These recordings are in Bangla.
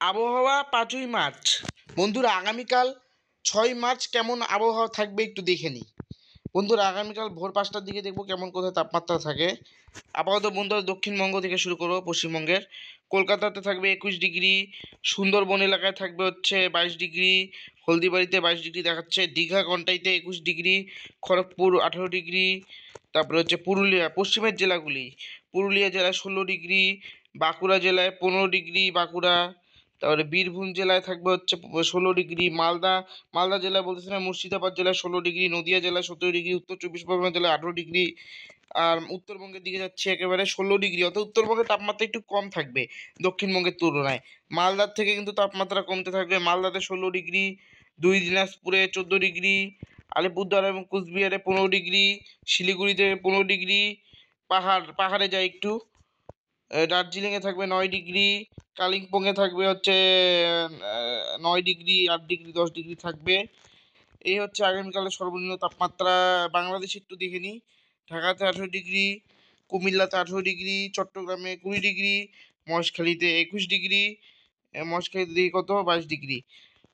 আবহাওয়া 5ই মার্চ। বন্ধুরা আগামীকাল 6ই মার্চ কেমন আবহাওয়া থাকবে একটু দেখে নিই। বন্ধুরা আগামীকাল ভোর 5টার দিকে দেখবো কেমন কোথায় তাপমাত্রা থাকে। আপাতত বন্ধুরা দক্ষিণবঙ্গ থেকে শুরু করবো। পশ্চিমবঙ্গের কলকাতাতে থাকবে 21 ডিগ্রি, সুন্দরবন এলাকায় থাকবে হচ্ছে 22 ডিগ্রি, হলদিবাড়িতে 22 ডিগ্রি দেখাচ্ছে, দীঘা কন্টাইতে 21 ডিগ্রি, খড়গপুর 18 ডিগ্রি, তারপরে হচ্ছে পুরুলিয়া পশ্চিমের জেলাগুলি, পুরুলিয়া জেলায় 16 ডিগ্রি, বাঁকুড়া জেলায় 15 ডিগ্রি, বাঁকুড়া, তারপরে বীরভূম জেলায় থাকবে হচ্ছে 16 ডিগ্রি, মালদা জেলায় বলতেছে না, মুর্শিদাবাদ জেলায় 16 ডিগ্রি, নদিয়া জেলায় 17 ডিগ্রি, উত্তর চব্বিশ পরগনা জেলায় 18 ডিগ্রি। আর উত্তরবঙ্গের দিকে যাচ্ছে একেবারে 16 ডিগ্রি, অর্থাৎ উত্তরবঙ্গের তাপমাত্রা একটু কম থাকবে দক্ষিণবঙ্গের তুলনায়। মালদার থেকে কিন্তু তাপমাত্রা কমতে থাকবে, মালদাতে 16 ডিগ্রি, দিনাজপুরে 14 ডিগ্রি, আলিপুরদুয়ার এবং কুচবিহারে 15 ডিগ্রি, শিলিগুড়িতে 15 ডিগ্রি, পাহাড়ে যায় একটু, দার্জিলিংয়ে থাকবে 9 ডিগ্রি, কালিম্পংয়ে থাকবে হচ্ছে 9 ডিগ্রি, 8 ডিগ্রি, 10 ডিগ্রি থাকবে। এই হচ্ছে আগামীকালের সর্বনিম্ন তাপমাত্রা। বাংলাদেশে একটু দেখে নিই। ঢাকাতে 18 ডিগ্রি, কুমিল্লাতে 18 ডিগ্রি, চট্টগ্রামে 20 ডিগ্রি, মহেশখালীতে 21 ডিগ্রি, মহেশখালীতে দিকে কত 22 ডিগ্রি।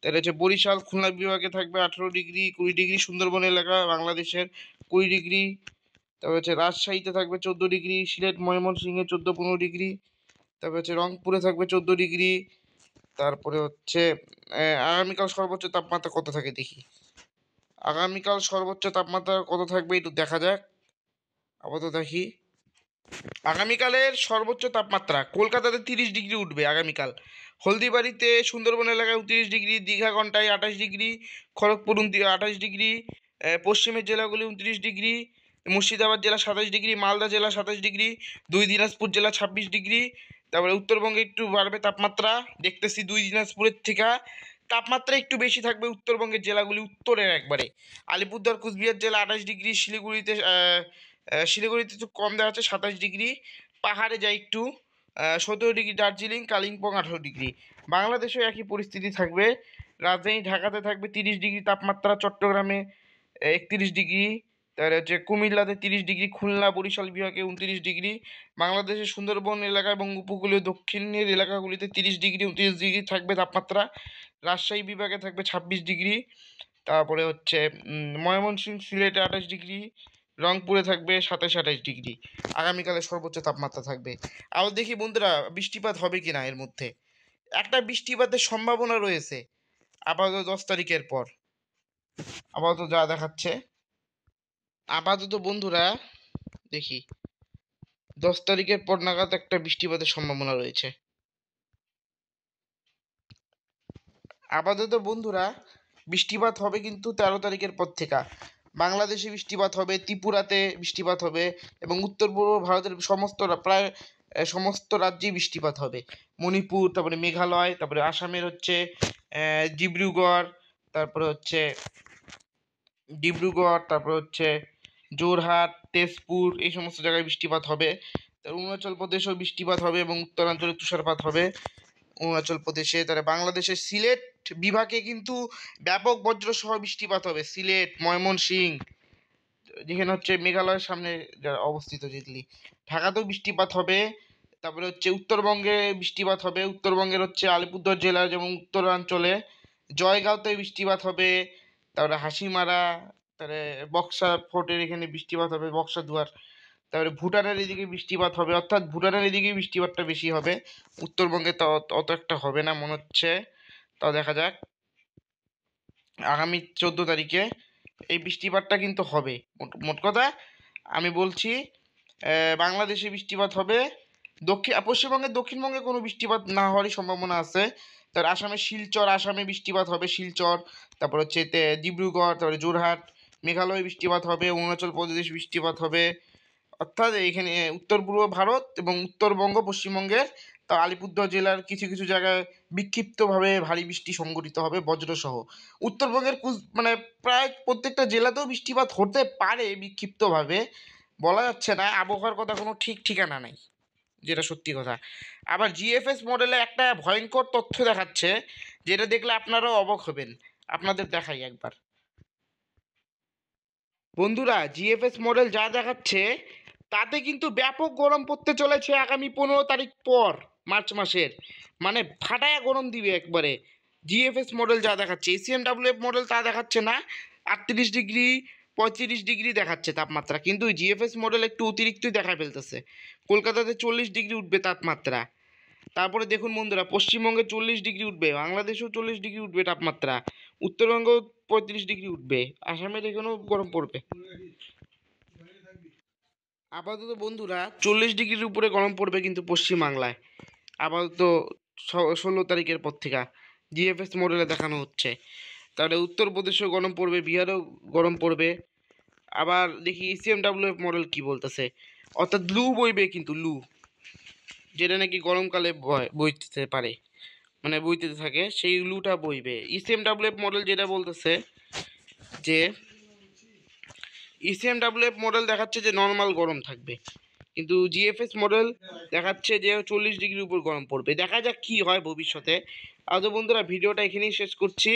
তাহলে হচ্ছে বরিশাল খুলনা বিভাগে থাকবে 18 ডিগ্রি, 20 ডিগ্রি, সুন্দরবন এলাকা বাংলাদেশের 20 ডিগ্রি। তারপর হচ্ছে রাজশাহীতে থাকবে 14 ডিগ্রি, সিলেট ময়মনসিংহে 14-15 ডিগ্রি, তারপর হচ্ছে রংপুরে থাকবে 14 ডিগ্রি। তারপরে হচ্ছে আগামীকাল সর্বোচ্চ তাপমাত্রা কত থাকে দেখি। আগামীকাল সর্বোচ্চ তাপমাত্রা কত থাকবে একটু দেখা যাক। আপাতত দেখি। আগামীকালের সর্বোচ্চ তাপমাত্রা কলকাতাতে 30 ডিগ্রি উঠবে আগামীকাল, হলদিবাড়িতে সুন্দরবন এলাকায় 29 ডিগ্রি, দীঘা ঘন্টায় 28 ডিগ্রি, খড়গপুর 28 ডিগ্রি, পশ্চিমের জেলাগুলি 29 ডিগ্রি, মুর্শিদাবাদ জেলা 27 ডিগ্রি, মালদা জেলা 27 ডিগ্রি, দিনাজপুর জেলা 26 ডিগ্রি। তারপরে উত্তরবঙ্গে একটু বাড়বে তাপমাত্রা, দেখতেছি দিনাজপুরের থেকে তাপমাত্রা একটু বেশি থাকবে উত্তরবঙ্গের জেলাগুলি উত্তরের একবারে। আলিপুরদুয়ার কুচবিহার জেলা 28 ডিগ্রি, শিলিগুড়িতে একটু কম দেওয়া হচ্ছে 27 ডিগ্রি, পাহাড়ে যায় একটু 17 ডিগ্রি, দার্জিলিং কালিম্পং 18 ডিগ্রি। বাংলাদেশেও একই পরিস্থিতি থাকবে। রাজধানী ঢাকাতে থাকবে 30 ডিগ্রি তাপমাত্রা, চট্টগ্রামে 31 ডিগ্রি, তারপরে হচ্ছে কুমিল্লাতে 30 ডিগ্রি, খুলনা বরিশাল বিভাগে 29 ডিগ্রি। বাংলাদেশের সুন্দরবন এলাকা এবং উপকূলীয় দক্ষিণের এলাকাগুলিতে 30 ডিগ্রি, 29 ডিগ্রি থাকবে তাপমাত্রা। রাজশাহী বিভাগে থাকবে 26 ডিগ্রি, তারপরে হচ্ছে ময়মনসিংহ সিলেটে 28 ডিগ্রি, রংপুরে থাকবে 27-28 ডিগ্রি। আগামীকালের সর্বোচ্চ তাপমাত্রা থাকবে। আরও দেখি বন্ধুরা বৃষ্টিপাত হবে কি না এর মধ্যে। একটা বৃষ্টিপাতের সম্ভাবনা রয়েছে আপাতত 10 তারিখের পর, আপাতত যা দেখাচ্ছে। আপাতত বন্ধুরা দেখি 10 তারিখের পর নাগাদ একটা বৃষ্টিপাতের সম্ভাবনা রয়েছে। আপাতত বন্ধুরা বৃষ্টিপাত হবে কিন্তু 13 তারিখের পর থেকে। বাংলাদেশে বৃষ্টিপাত হবে, ত্রিপুরাতে বৃষ্টিপাত হবে এবং উত্তর পূর্ব ভারতের প্রায় সমস্ত রাজ্যেই বৃষ্টিপাত হবে। মণিপুর, তারপরে মেঘালয়, তারপরে আসামের হচ্ছে ডিব্রুগড়, তারপরে হচ্ছে তারপরে হচ্ছে যোরহাট, তেজপুর, এই সমস্ত জায়গায় বৃষ্টিপাত হবে। অরুণাচল প্রদেশেও বৃষ্টিপাত হবে এবং উত্তরাঞ্চলে তুষারপাত হবে অরুণাচল প্রদেশে। তাহলে বাংলাদেশের সিলেট বিভাগে কিন্তু ব্যাপক বজ্রসহ বৃষ্টিপাত হবে। সিলেট, ময়মনসিংহ, যেখানে হচ্ছে মেঘালয়ের সামনে অবস্থিত যেগুলি, ঢাকাতেও বৃষ্টিপাত হবে। তারপরে হচ্ছে উত্তরবঙ্গে বৃষ্টিপাত হবে, উত্তরবঙ্গের হচ্ছে আলিপুরদুয়ার জেলা যেমন উত্তরাঞ্চলে জয়গাঁওতে বৃষ্টিপাত হবে। তারপরে হাসিমারা, তারপরে বক্সা ফোর্টের এখানে বৃষ্টিপাত হবে, বক্সা দুয়ার। তারপরে ভুটানের এদিকে বৃষ্টিপাত হবে, অর্থাৎ ভুটানের এদিকে বৃষ্টিপাতটা বেশি হবে, উত্তরবঙ্গে তো অত একটা হবে না মনে হচ্ছে। তাও দেখা যাক। আগামী 14 তারিখে এই বৃষ্টিপাতটা কিন্তু হবে। মোট কথা আমি বলছি, বাংলাদেশে বৃষ্টিপাত হবে। পশ্চিমবঙ্গের দক্ষিণবঙ্গে কোনো বৃষ্টিপাত না হওয়ারই সম্ভাবনা আছে। তার আসামে বৃষ্টিপাত হবে, শিলচর, তারপর হচ্ছে ডিব্রুগড়, তারপরে যোরহাট। মেঘালয়ে বৃষ্টিপাত হবে, অরুণাচল প্রদেশ বৃষ্টিপাত হবে। অর্থাৎ এইখানে উত্তর পূর্ব ভারত এবং উত্তরবঙ্গ পশ্চিমবঙ্গের তা আলিপুরদুয়ার জেলার কিছু কিছু জায়গায় বিক্ষিপ্তভাবে ভারী বৃষ্টি সংঘটিত হবে বজ্রসহ। উত্তরবঙ্গের মানে প্রায় প্রত্যেকটা জেলাতেও বৃষ্টিপাত হতে পারে বিক্ষিপ্তভাবে, বলা যাচ্ছে না, আবহাওয়ার কথা কোনো ঠিক ঠিকানা নাই, যেটা সত্যি কথা। আবার জিএফএস মডেলে একটা ভয়ঙ্কর তথ্য দেখাচ্ছে, যেটা দেখলে আপনারাও অবাক হবেন। আপনাদের দেখাই একবার। বন্ধুরা জিএফএস মডেল যা দেখাচ্ছে তাতে কিন্তু ব্যাপক গরম পড়তে চলেছে আগামী 15 তারিখ পর। মার্চ মাসের, মানে ফাটায়া গরম দিবে একবারে। জিএফএস মডেল যা দেখাচ্ছে, এসিএমডাব্লিউএফ মডেল তা দেখাচ্ছে না, 38 ডিগ্রি 35 ডিগ্রি দেখাচ্ছে তাপমাত্রা, কিন্তু জিএফএস মডেল একটু অতিরিক্তই দেখা ফেলতেছে। কলকাতাতে 40 ডিগ্রি উঠবে তাপমাত্রা। তারপরে দেখুন বন্ধুরা, পশ্চিমবঙ্গে 40 ডিগ্রি উঠবে, বাংলাদেশেও 40 ডিগ্রি উঠবে তাপমাত্রা, উত্তরবঙ্গেও 35 ডিগ্রি উঠবে, আসামের এখানেও গরম পড়বে। আপাতত বন্ধুরা 40 ডিগ্রির উপরে গরম পড়বে কিন্তু পশ্চিমবাংলায়, আপাতত 16 তারিখের পর থেকে জিএফএস মডেলে দেখানো হচ্ছে। তাহলে উত্তরপ্রদেশেও গরম পড়বে, বিহারেও গরম পড়বে। আবার দেখি ইসিএমডাব্লিউএফ মডেল কি বলতেছে, অর্থাৎ লু বইবে, কিন্তু লু যেটা নাকি গরমকালে বইতে পারে, মানে বইতে থাকে, সেই লুটা বইবে। ইসিএমডাব্লিউএফ মডেল যেটা বলতেছে যে ইসিএমডাব্লিউএফ মডেল দেখাচ্ছে যে নর্মাল গরম থাকবে, কিন্তু জিএফএস মডেল দেখাচ্ছে যে 40 ডিগ্রির উপর গরম পড়বে। দেখা যাক কি হয় ভবিষ্যতে। আজ বন্ধুরা ভিডিওটা এখানেই শেষ করছি।